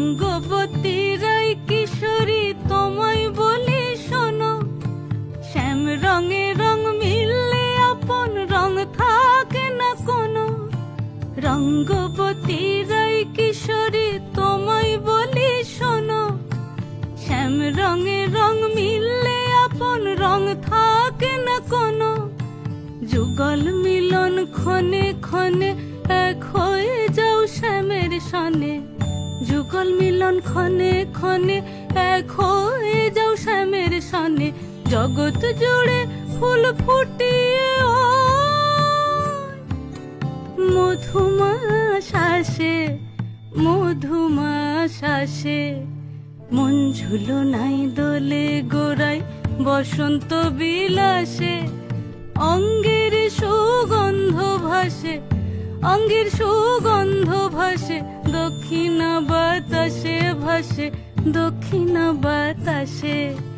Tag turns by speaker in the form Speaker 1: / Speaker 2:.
Speaker 1: রঙ্গবতী রাই কিশোরী তোমায় বলি শোনো, শ্যাম রঙে রং মিললে আপন রং থাকে না কোনো। রঙ্গবতী রাই কিশোরী তোমায় বলি শোনো, শ্যাম রঙে রং মিললে আপন রং থাকে না কোনো। যুগল মিলন ক্ষণে ক্ষণে এক হয়ে যাও শ্যামের সনে, যুগল মিলন ক্ষণে ক্ষণে এক হয়ে যাও শ্যামের সনে। জগৎ জুড়ে ফুল ফুটিয়ে মধুমাস আসে, মধুমাস আসে। মন ঝুলো নাই দোলে গোড়ায় বসন্ত বিলাসে, অঙ্গের সুগন্ধ ভাসে, অঙ্গের সুগন্ধ ভাসে। দক্ষিণা বাতাসে ভাসে, দক্ষিণা বাতাসে।